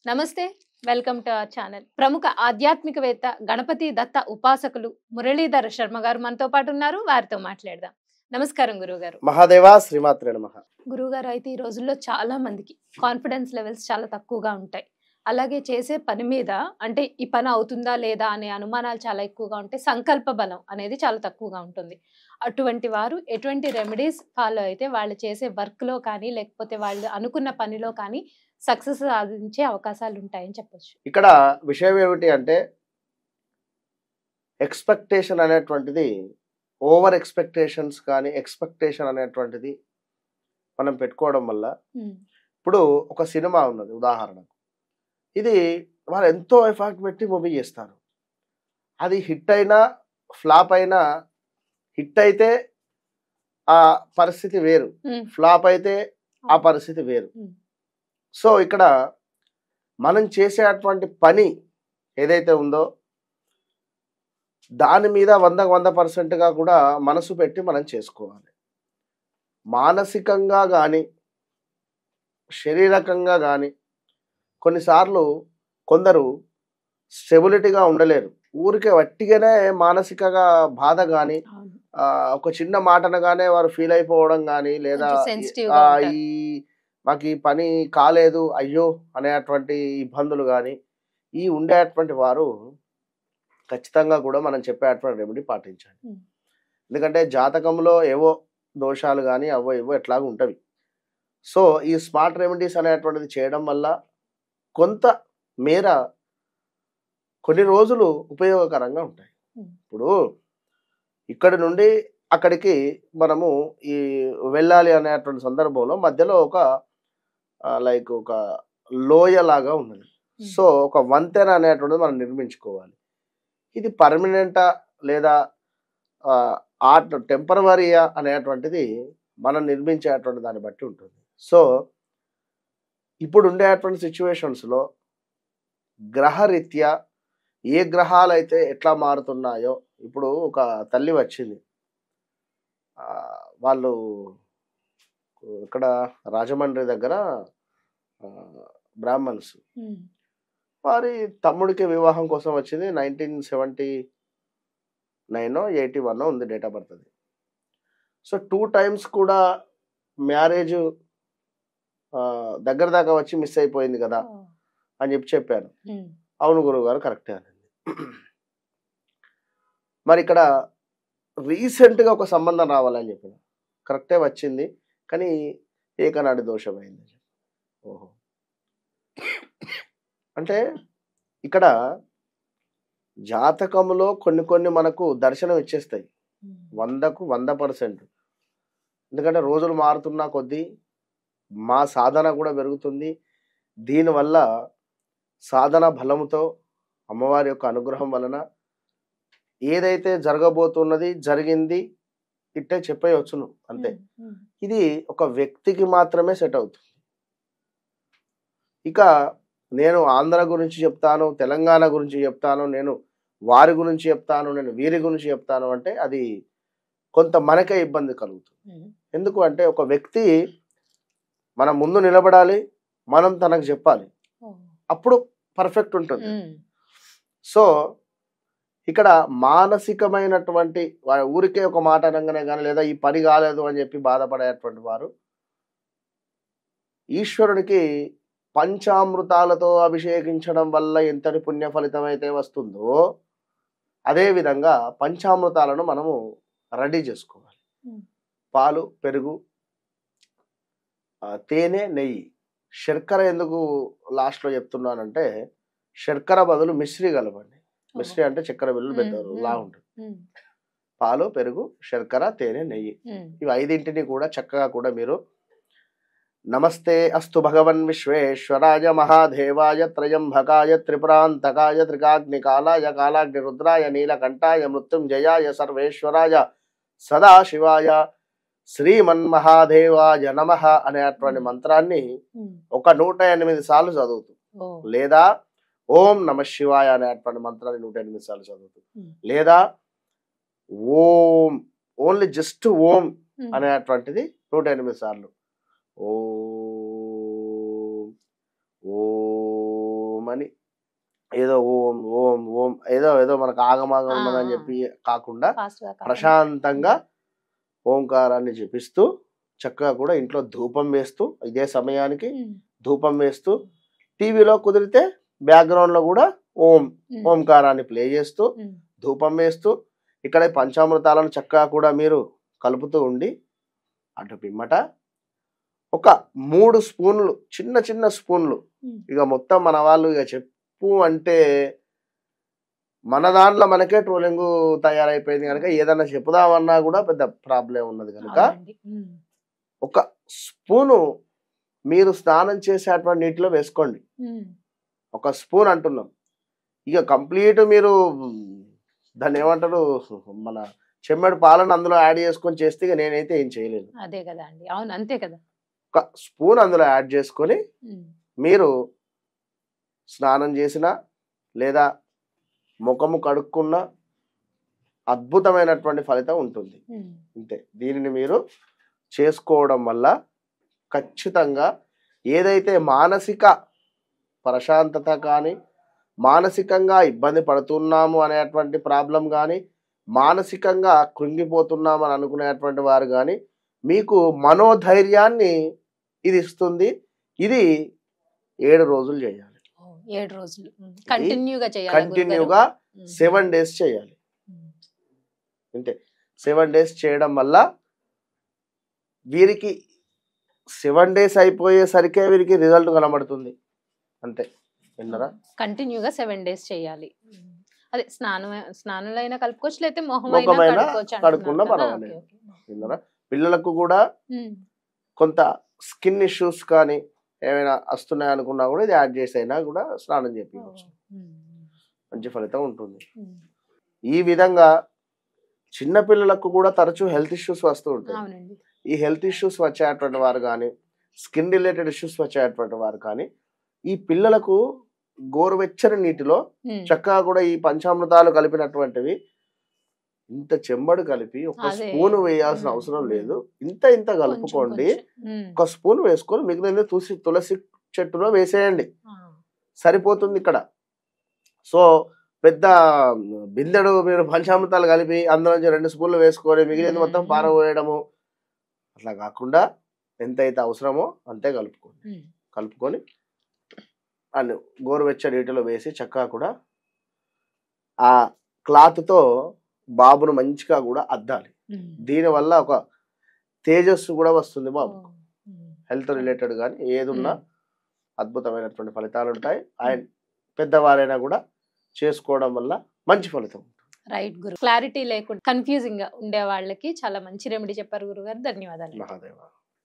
నమస్తే. Welcome to our channel. ప్రముఖ ఆధ్యాత్మికవేత్త, గణపతి దత్త ఉపాసకులు మురళీధర శర్మ గారు మనతో పాటు ఉన్నారు. వారితో మాట్లాడదాం. నమస్కారం గురువుగారు. మహాదేవ శ్రీమాత్రే నమః. గురువుగారు, అయితే ఈ రోజుల్లో చాలా మందికి కాన్ఫిడెన్స్ లెవెల్స్ చాలా తక్కువగా ఉంటాయి. అలాగే చేసే పని మీద అంటే ఈ పని అవుతుందా లేదా అనే అనుమానాలు చాలా ఎక్కువగా ఉంటాయి. సంకల్ప బలం అనేది చాలా తక్కువగా ఉంటుంది. అటువంటి వారు ఎటువంటి రెమెడీస్ ఫాలో అయితే వాళ్ళు చేసే వర్క్‌లో కానీ, లేకపోతే వాళ్ళు అనుకున్న పనిలో కానీ సక్సెస్ సాధించే అవకాశాలు ఉంటాయని చెప్పొచ్చు. ఇక్కడ విషయం ఏమిటి అంటే ఎక్స్‌పెక్టేషన్ అనేటువంటిది ఓవర్ ఎక్స్‌పెక్టేషన్స్ కానీ, ఎక్స్‌పెక్టేషన్ అనేటువంటిది మనం పెట్టుకోవడం వల్ల హ్మ్. ఇప్పుడు ఒక సినిమా ఉన్నది ఉదాహరణకు. ఇది వాళ్ళు ఎంతో ఎఫర్ట్ పెట్టి మూవీ చేస్తారు. అది హిట్ అయినా, ఫ్లాప్ అయినా హిట్ అయితే ఆ పరిస్థితి వేరు. హ్మ్. ఫ్లాప్ అయితే ఆ పరిస్థితి వేరు. హ్మ్. సో, ఇక్కడ మనం చేసేటువంటి పని ఏదైతే ఉందో దాని మీద 100% కూడా మనసు పెట్టి మనం చేసుకోవాలి. మానసికంగా గాని, శారీరకంగా గాని కొన్నిసార్లు కొందరు స్టెబిలిటీగా ఉండలేరు. ఊరికే వట్టిగానే మానసికంగా బాధ గాని, అవును. ఒక చిన్న మాట అనగానే వారు ఫీల్ అయిపోవడం గాని, లేదా కొంచెం సెన్సిటివ్‌గా ఉంటారు. ఈ మాకు ఈ పని కాలేదు అయ్యో అనేటువంటి ఇబ్బందులు గాని, ఈ ఉండేటువంటి వారు ఖచ్చితంగా కూడా మనం చెప్పేటువంటి రెమెడీ పాటించాలి. హ్మ్. ఎందుకంటే జాతకంలో ఏవో దోషాలు గాని అవో ఇవో ఎట్లాగో ఉంటవి. సో, ఈ స్మార్ట్ రెమెడీస్ అనేటువంటిది చేయడం వల్ల కొంత మేర కొన్ని రోజులు ఉపయోగకరంగా ఉంటాయి. హ్మ్. ఇప్పుడు ఇక్కడి నుండి అక్కడికి మనము ఈ వెళ్ళాలి అనేటువంటి సందర్భంలో మధ్యలో ఒక లైక్ ఒక లోయలాగా ఉన్నది. హ్మ్. సో, ఒక వంతెన అనేటువంటిది మనం నిర్మించుకోవాలి. ఇది పర్మనెంటా లేదా టెంపరవరీయా అనేటువంటిది మనం నిర్మించేటువంటి దాన్ని బట్టి ఉంటుంది. సో, ఇప్పుడు ఉండేటువంటి సిచ్యువేషన్స్‌లో గ్రహరీత్యా ఏ గ్రహాలైతే ఎట్లా మారుతున్నాయో ఇప్పుడు ఒక తల్లి వచ్చింది. వాళ్ళు ఇక్కడ రాజమండ్రి దగ్గర బ్రాహ్మణ్స్. హ్మ్. వారి తమ్ముడికి వివాహం కోసం వచ్చింది. 1979 81 ఉంది డేట్ ఆఫ్ బర్త్ అది. సో 2 టైమ్స్ కూడా మ్యారేజ్ దగ్గర దాకా వచ్చి మిస్ అయిపోయింది కదా ఓహ్! అని చెప్పాను. హ్మ్. అవును గురువుగారు కరెక్టే అనింది. మరి ఇక్కడ రీసెంట్‌గా ఒక సంబంధం రావాలని చెప్పిన. కరెక్టే వచ్చింది. కానీ ఏకనాడి దోషమైంది. ఓహో! అంటే ఇక్కడ జాతకములో కొన్ని మనకు దర్శనం ఇచ్చేస్తాయి. హ్మ్. 100కు 100%. ఎందుకంటే రోజులు మారుతున్న కొద్దీ మా సాధన కూడా పెరుగుతుంది. దీనివల్ల సాధన బలముతో అమ్మవారి యొక్క అనుగ్రహం వలన ఏదైతే జరగబోతున్నది జరిగింది ఇట్టే చెప్పేయొచ్చును అంతే. హ్మ్. హ్మ్. ఇది ఒక వ్యక్తికి మాత్రమే సెట్ అవుతుంది. ఇక నేను ఆంధ్ర గురించి చెప్తాను, తెలంగాణ గురించి చెప్తాను, నేను వారి గురించి చెప్తాను, నేను వీరి గురించి చెప్తాను అంటే అది కొంత మనకే ఇబ్బంది కలుగుతుంది. హ్మ్. ఎందుకు అంటే ఒక వ్యక్తి మన ముందు నిలబడాలి, మనం తనకు చెప్పాలి. ఓహ్! అప్పుడు పర్ఫెక్ట్ ఉంటుంది. హ్మ్. సో, ఇక్కడ మానసికమైనటువంటి ఊరికే ఒక మాట అనంగానే గాని లేదా ఈ పని కాలేదు అని చెప్పి బాధపడేటువంటి వారు ఈశ్వరుడికి పంచామృతాలతో అభిషేకించడం వల్ల ఎంతటి పుణ్య ఫలితం అయితే వస్తుందో అదే విధంగా పంచామృతాలను మనము రెడీ చేసుకోవాలి. హ్మ్. పాలు, పెరుగు, తేనె, నెయ్యి. శర్కర ఎందుకు లాస్ట్‌లో చెప్తున్నానంటే శర్కర బదులు మిశ్రీ కలపండి. ఓహ్! మిశ్రీ అంటే చక్కెర బిళ్ళలు హ్మ్. పెద్దలా హ్మ్. ఉంటుంది. హ్మ్. పాలు, పెరుగు, శర్కర, తేనె, నెయ్యి. హ్మ్. ఇవి 5ంటిని కూడా చక్కగా కూడా మీరు నమస్తే అస్తు భగవన్ విశ్వేశ్వరాయ మహాదేవాయ త్రయంబకాయ త్రిపురాంతకాయ త్రికాగ్నికాలాయ కాలాగ్నిరుద్రాయ నీలకంఠాయ మృత్యుంజయాయ సర్వేశ్వరాయ సదాశివాయ శ్రీమన్మహాదేవాయ నమః అనేటువంటి మంత్రాన్ని హ్మ్. ఒక 108 సార్లు చదువుతూ ఓహ్! లేదా ఓం నమః శివాయ అనేటువంటి మంత్రాన్ని 108 సార్లు చదువుతూ హ్మ్. లేదా ఓం ఓన్లీ జస్ట్ ఓం హ్మ్. అనేటువంటిది 108 సార్లు ఓం ఓం ఏదో ఓం ఓం ఓం ఏదో ఏదో మనకు ఆగమాగం ఆ, ఉన్నదని ఆ. చెప్పి కాకుండా ఫాస్ట్ గా కాకుండా. ప్రశాంతంగా ఓంకారాన్ని జపిస్తూ చక్కగా కూడా ఇంట్లో ధూపం వేస్తూ ఇదే సమయానికి ఉమ్, ధూపం వేస్తూ టీవీలో కుదిరితే బ్యాక్గ్రౌండ్ లో కూడా ఓం ఉమ్, ఓంకారాన్ని ప్లే చేస్తూ ఉమ్, ధూపం వేస్తూ ఇక్కడ ఈ పంచామృతాలను చక్కగా కూడా మీరు కలుపుతూ ఉండి అటు పిమ్మట ఒక 3 స్పూన్లు చిన్న చిన్న స్పూన్లు ఉమ్. ఇక మొత్తం మన వాళ్ళు ఇక చెప్పు అంటే మన దాంట్లో మనకే ట్రోలింగ్ తయారైపోయింది కనుక ఏదన్నా చెప్పుదామన్నా కూడా పెద్ద ప్రాబ్లం ఉన్నది కనుక అవునండి. ఉమ్, ఒక స్పూను మీరు స్నానం చేసేటువంటి నీటిలో వేసుకోండి. ఉమ్, ఒక స్పూన్ అంటున్నాం. ఇక కంప్లీట్ మీరు దాన్ని ఏమంటారు మన చెమ్మడి పాలను అందులో యాడ్ చేసుకొని చేస్తే ఇక నేనైతే ఏం చేయలేను. అదే కదా అండి. అవును, అంతే కదా. ఒక స్పూన్ అందులో యాడ్ చేసుకొని ఉమ్, మీరు స్నానం చేసిన లేదా ముఖము కడుక్కున్న అద్భుతమైనటువంటి ఫలితం ఉంటుంది. ఉమ్, అంతే. దీనిని మీరు చేసుకోవడం వల్ల ఖచ్చితంగా ఏదైతే మానసిక ప్రశాంతత కానీ మానసికంగా ఇబ్బంది పడుతున్నాము అనేటువంటి ప్రాబ్లం కానీ మానసికంగా కృంగిపోతున్నాము అని అనుకునేటువంటి వారు కానీ మీకు మనోధైర్యాన్ని ఇది ఇస్తుంది. ఇది 7 రోజులు చేయాలి. ఓ, 7 రోజులు కంటిన్యూగా చేయాలి. కంటిన్యూగా 7 డేస్ చేయాలి. అంతే. 7 డేస్ చేయడం వల్ల వీరికి 7 డేస్ అయిపోయేసరికే వీరికి రిజల్ట్ కనబడుతుంది. అంతే. విన్నారా? కంటిన్యూగా 7 డేస్ చేయాలి. అదే స్నానంలో అయినా కలుపుకోవచ్చు, లేకపోతే ముఖమైనా మొహమైనా కడుక్కోవచ్చు కడుక్కున్నా అంటున్నారు కదా. పర్వాలేదు. Okay, okay. విన్నారా? పిల్లలకు కూడా ఉమ్, కొంత స్కిన్ ఇష్యూస్ కానీ ఏమైనా వస్తున్నాయి అనుకున్నా కూడా ఇది యాడ్ చేసి అయినా కూడా స్నానం చేయించవచ్చు. ఉమ్, మంచి ఫలితం ఉంటుంది. ఉమ్, ఈ విధంగా చిన్న పిల్లలకు కూడా తరచూ హెల్త్ ఇష్యూస్ వస్తూ ఉంటాయి. అవునండి. ఈ హెల్త్ ఇష్యూస్ వచ్చేటువంటి వారు కానీ స్కిన్ రిలేటెడ్ ఇష్యూస్ వచ్చేటువంటి వారు కానీ ఈ పిల్లలకు గోరువెచ్చని నీటిలో ఉమ్, చక్కగా కూడా ఈ పంచామృతాలు కలిపినటువంటివి ఇంత చెంబడు కలిపి ఒక అదే. స్పూన్ వేయాల్సిన ఉమ్, అవసరం ఉమ్. లేదు. ఇంత ఇంత కలుపుకోండి. కొంచెం. ఉమ్, ఒక స్పూన్ వేసుకొని మిగిలిన తులసి చెట్టులో వేసేయండి. ఆ, సరిపోతుంది ఇక్కడ. సో పెద్ద బిందెడు మీరు పంచామృతాలు కలిపి అందులో నుంచి 2 స్పూన్లు వేసుకొని మిగిలింది మొత్తం పారవేయడము అట్లా కాకుండా ఎంతైతే అవసరమో అంతే కలుపుకోండి. ఉమ్, కలుపుకొని అన్ని గోరువెచ్చని నీటిలో వేసి చక్కగా కూడా ఆ క్లాత్తో బాబును మంచిగా కూడా అద్దాలి. ఉమ్. దీనివల్ల ఒక తేజస్సు కూడా వస్తుంది బాబు. ఓ, ఉమ్, హెల్త్ రిలేటెడ్ కానీ ఏదున్నా ఉమ్. అద్భుతమైనటువంటి ఫలితాలు ఉంటాయి. ఆయన పెద్దవారైనా కూడా చేసుకోవడం వల్ల మంచి ఫలితం. రైట్ గురు. క్లారిటీ లేకుండా కన్ఫ్యూజింగ్ గా ఉండే వాళ్ళకి చాలా మంచి రెమెడీ చెప్పారు గురుగారు. ధన్యవాదాలు. మహాదేవ.